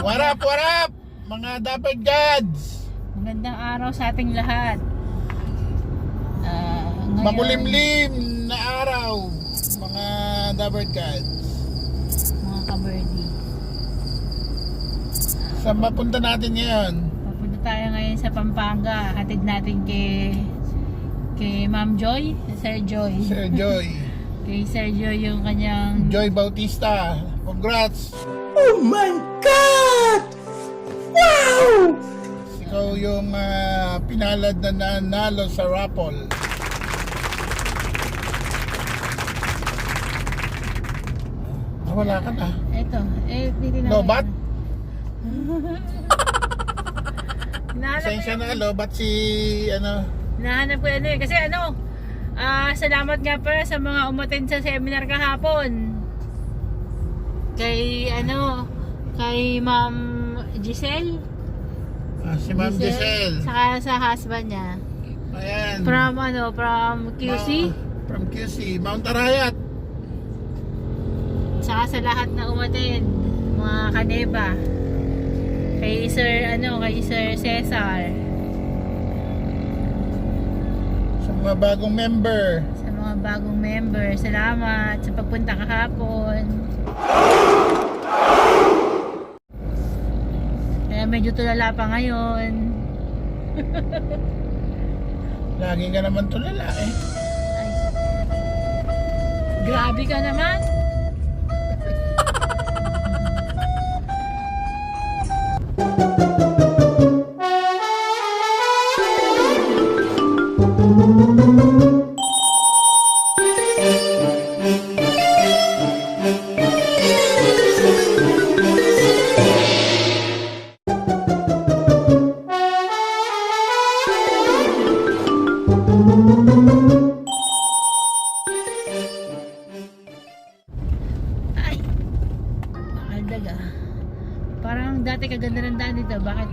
What up, mga dapat gods? Magandang araw sa ating lahat. Ngayon, Makulimlim na araw, mga dapat gods. mga ka-birdie. Saan ba punta natin ngayon? Papunta tayo ngayon sa Pampanga. Hatid natin kay Ma'am Joy, Sir Joy. Sir Joy. Kay Sir Joy yung kanyang Joy Bautista. Congrats! Oh my God! Wow! Ikaw yung pinalad na nanalo sa Raffle. Wala ka na. Ito, titignan Lobat? Pasensya ko. na, lobat si Nahanap ko kasi salamat nga pala sa mga umattend sa seminar kahapon. Kay Ma'am Giselle. si Ma'am Giselle. Saka sa husband niya. Ayan. From QC. From QC, Mount Arayat. Saka sa lahat na umattend, mga kaneba. Kay Sir Cesar. Sa mga bagong member. Sa mga bagong member, salamat sa pagpunta kahapon. Kaya medyo tulala pa ngayon. Lagi ka naman tulala eh. Ay. Grabe ka naman. Ay, makaldaga. Parang dati kaganda ng daan dito. Bakit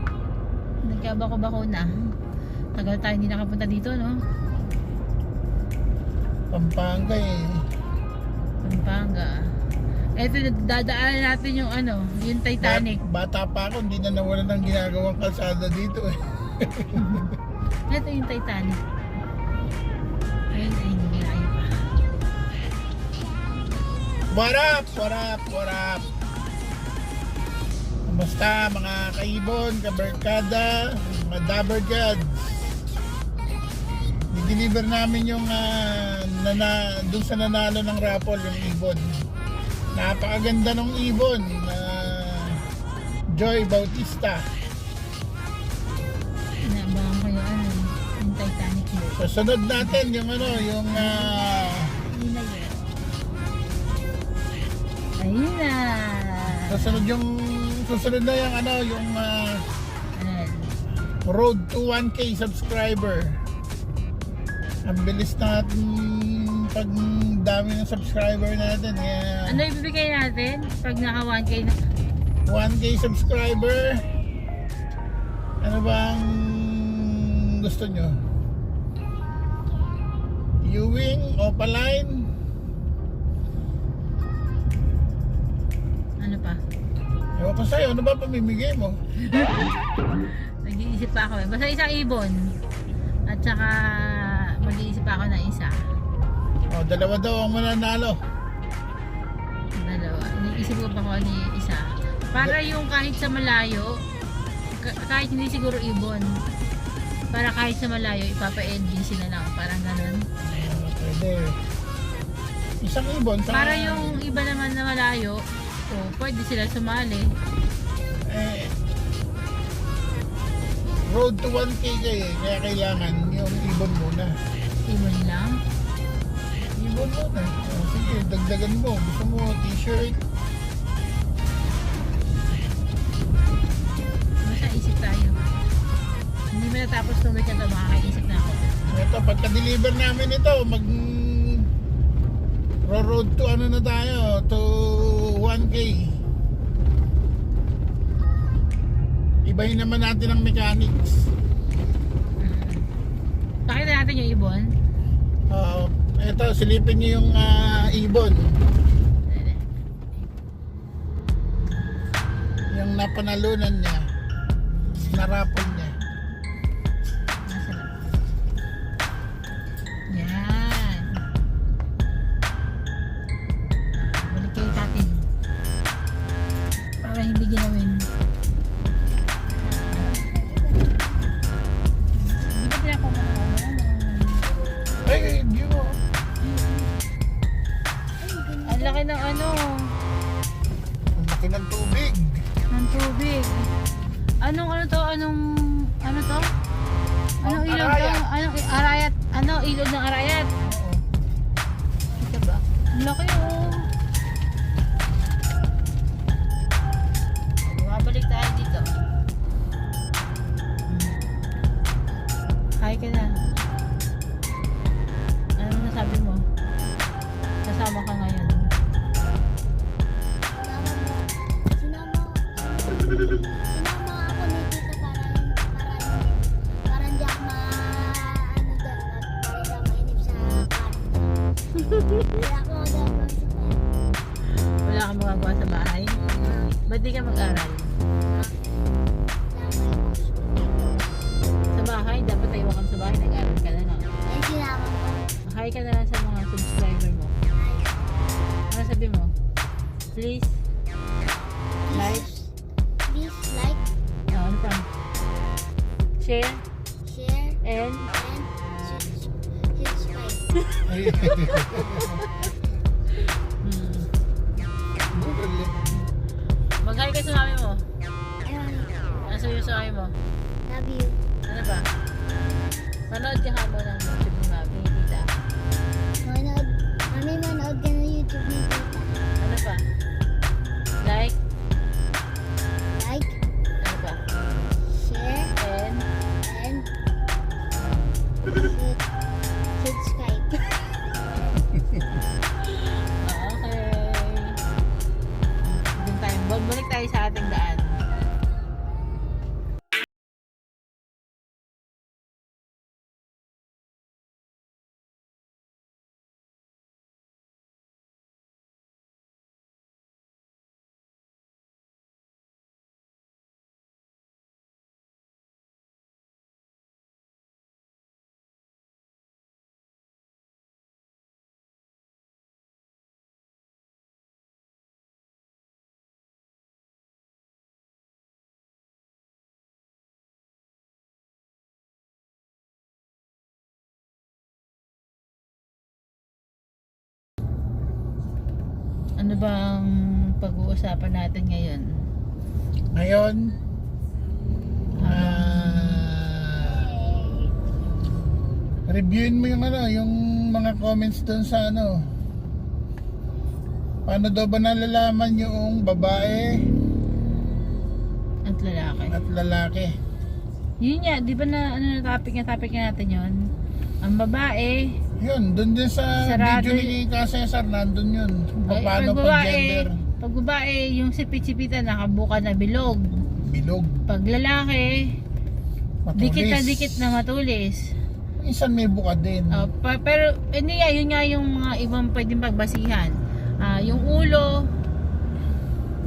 nagkabako-bako na? Tagal tayo hindi nakapunta dito, no? Pampanga eh. Pampanga. Eto, dadaanan natin yung yung Titanic. Bata pa ako, hindi na nawalan ng ginagawang kalsada dito eh. Ito yung Titanic. Ayun, hindi pa. What up? Basta mga kaibon, kabarkada, mga dabber gods. I-deliver namin yung dun sa nanalo ng raffle, yung ibon. Napakaganda ng ibon. Joy Bautista. Inaabangan ko yung Titanic mo. Susunod natin yung Ayun na yun. Ayun na. Susunod na yung Ayan. road to 1K subscriber. Ang bilis natin pag dami ng subscriber natin. Ano ibibigay natin pag naka 1K na? 1K subscriber. Ano bang gusto nyo? Viewing, opaline? Ano pa? Ewan ko sa'yo, ano ba pamimigay mo? Nag-iisip pa ako eh. Basta isang ibon. At saka mag-iisip pa ako ng isa. Dalawa daw ang mananalo. Dalawa. Iniisip ko pa ako ni isa. Para yung kahit sa malayo, kahit hindi siguro ibon, para kahit sa malayo, ipapa-NBC na lang. Parang ganun. Pwede. Isang ibon. Para yung iba naman na malayo, pwede sila sumali. Road to 1K kayo kaya kailangan yung ibon muna. Ibon lang. Ibon muna. Sige, dagdagan mo. Gusto mo t-shirt. Basta isip tayo. Hindi mo natapos tuloy ka ito, makakaisip na ako. Ito, pagka-deliver namin ito, road to na tayo, to 1K. Ibahin naman natin ang mechanics. Pakita natin yung ibon. Ito, silipin niyo yung ibon. napanalunan niya, na-raffle niya. Masarap. Yan. Balik kayo natin. Para hindi ginawin. Hindi ba pinakumakuha? Ay, view mo. Ang laki ng ano, Ang laki ng tubig. ng tubig. Anong ano to? Anong ano to? Anong Oh, ilog to? Arayat. Anong arayat? Ano ilog ng arayat? Oo. Ito ba? Ang laki oh. Bumabalik tayo dito. Hi ka na. Ano nasabi mo? Kasama ka ngayon. Sinama ako ni Tita para hindi ako ano doon at para hindi ako mainip sa kwarto. Wala ako gagawin sa kwarto. Wala kang magagawa sa bahay? Ba't di ka mag-aral? Sa bahay? Dapat tayo kang sa bahay. Nag-aral ka na lang. Ay, sinama ko. Hi ka na lang sa mga subscriber mo. Ano sabi mo? Please like. Please like, Ano pa? Share share, and and subscribe. Ay. Mag-hi ka sa mami mo. Ayun, Ano sabi mo sa mami mo? love you. Ano ba? Manood ka mo ng YouTube ni mami, tita. Manood ka ng YouTube ni Tita. Ano pa? Like. Like, Ano pa? share, And and subscribe. okay. Doon tayo. Balik tayo sa ating daan. Ano ba ang pag-uusapan natin ngayon? Ngayon, reviewin mo yung ano, yung mga comments doon sa ano. Paano daw ba nalalaman yung babae At lalaki. at lalaki? Yun nga, di ba na ano na topic na natin yun? Ang babae, Yun, doon din sa Sarado video ni Ka Cesar, nandun yun. ay, Paano pag gender? pag babae, yung sipit-sipitan nakabuka na bilog. Bilog, Pag lalaki, matulis. dikit na dikit na matulis. Minsan may buka din. Pero hindi nga, yun nga yung mga ibang pwedeng pagbasihan. Yung ulo,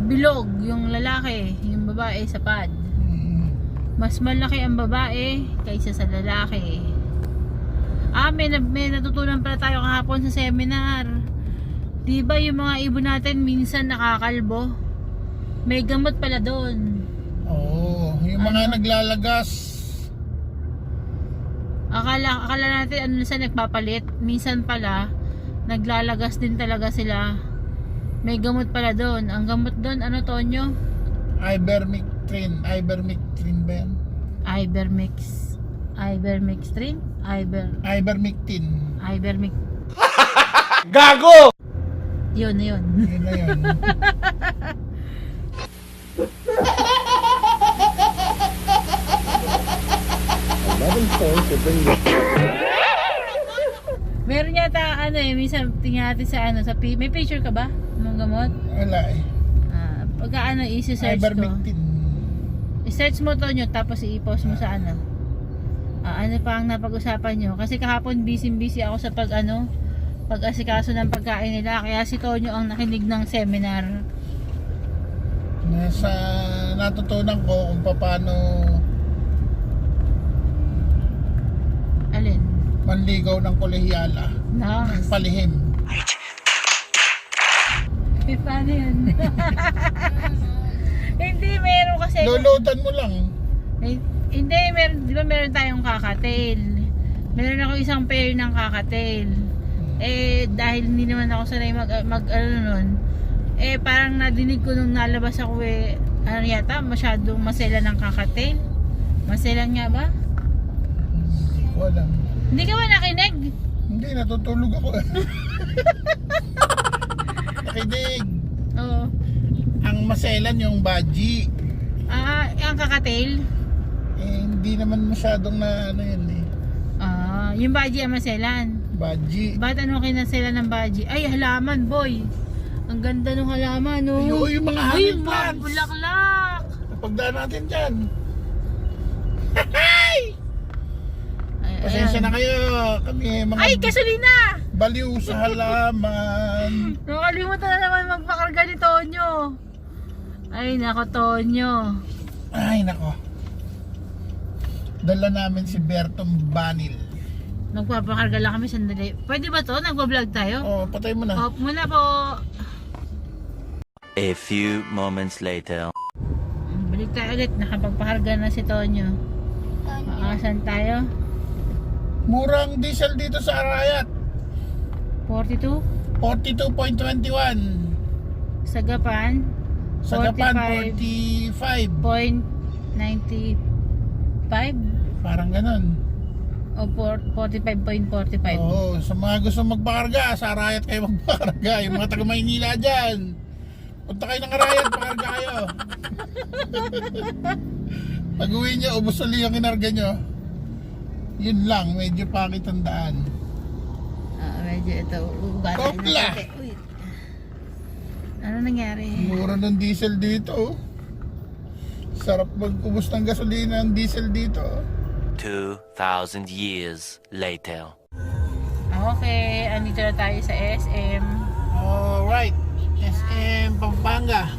bilog, yung lalaki, yung babae sapad. Mm. Mas malaki ang babae kaysa sa lalaki. May natutunan pala tayo kahapon sa seminar. Diba yung mga ibon natin minsan nakakalbo? May gamot pala doon. Oo, yung mga naglalagas. Akala natin ano sa nagpapalit. Minsan pala naglalagas din talaga sila. May gamot pala doon. Ang gamot doon ano, Tonyo? Ivermectin ba yan? Ivermectin? Ivermectin. Gago! Yun na yun. Yun na yun. Meron yata ano minsan tingnan natin sa ano, may picture ka ba ng gamot? Wala eh. Pagka ano, isi-search ko. Ivermectin. I-search mo to nyo, tapos i-post mo sa ano. Ano pa ang napag-usapan nyo? Kasi kahapon busy ako sa pag-asikaso ng pagkain nila. Kaya si Tonyo ang nakinig ng seminar. natutunan ko kung paano Alin? manligaw ng kolehiyala. Ng palihim. Paano yun? Hindi, meron kasi. Lulutan mo lang. Hindi, meron, di ba meron tayong kakatail? Meron ako isang pair ng kakatail. Dahil hindi naman ako sanay ano nun, parang nadinig ko nung nalabas ako ano yata, masyadong masela ng kakatail. Maselan nga ba? Hindi ko alam. Hindi ka ba nakinig? Hindi, natutulog ako. Nakinig. Oo. Ang maselan yung baji. Ang kakatail? Hindi naman masyadong na ano yun eh. Yung baji ang maselan. Baji. Ba't ano kinaselan ng baji? Ay, halaman, boy. Ang ganda ng halaman, no? Ay, yung mga Ay, hanging mga plants. bulaklak. Pagdaan natin dyan. Pasensya na kayo. Kami mga Ay, gasolina! baliw sa halaman. Nakalimutan na naman magpakarga ni Tonyo. Ay, nako, Tonyo. Ay, nako. Dala namin si Bertong Banil. Magpapakarga lang kami sandali. Pwede ba to? Nagbablog tayo? Oh, patay mo na. Off muna po. A few moments later. Balik tayo ulit. Nakapagpakarga na si Tonyo. Asan tayo? Murang diesel dito sa Arayat. 42? 42.21. Sa Gapan? Sa Japan, 45. 45.95? Parang ganun. O 45.45? Oo, sa mga gusto magpakarga, sa Arayat kayo magpakarga. Yung mga taga Maynila dyan. Punta kayo ng Arayat, pakarga kayo. Pag uwi nyo, ubos ulit yung kinarga nyo. Yun lang, medyo pangit ang daan. Medyo ito. Kopla! Ano nangyari? Mura ng diesel dito. Sarap mag-ubos ng gasolina ang diesel dito. 2,000 years later. Okay, andito na tayo sa SM. Alright, SM Pampanga.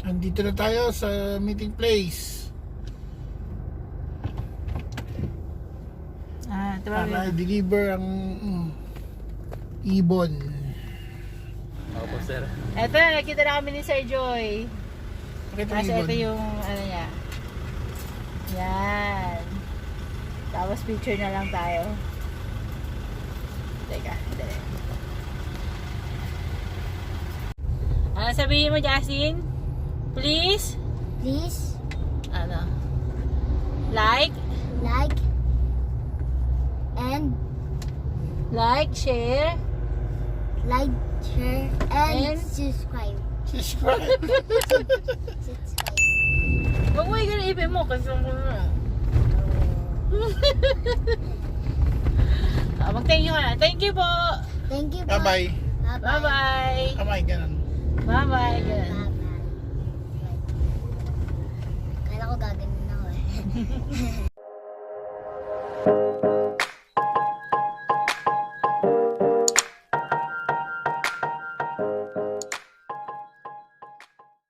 Andito na tayo sa meeting place. Ito Para deliver ang ibon. Opo, sir. Ito, nakita na kami ni Sir Joy. Pakita ang Kasi ibon. ito yung ano niya. Yan. Tapos picture na lang tayo. Teka, dali. Ano sabihin mo, Justin? Please? Please Ano? Like, and share, share, and And- subscribe. Subscribe. Subscribe. Huwag mo iganipin mo kasi mag-thank you ka na. Thank you po. Thank you po. Bye-bye. Bye-bye. Bye-bye, ganun. Bye-bye. Ganun. Bye-bye. Kala ko gaganin ako eh.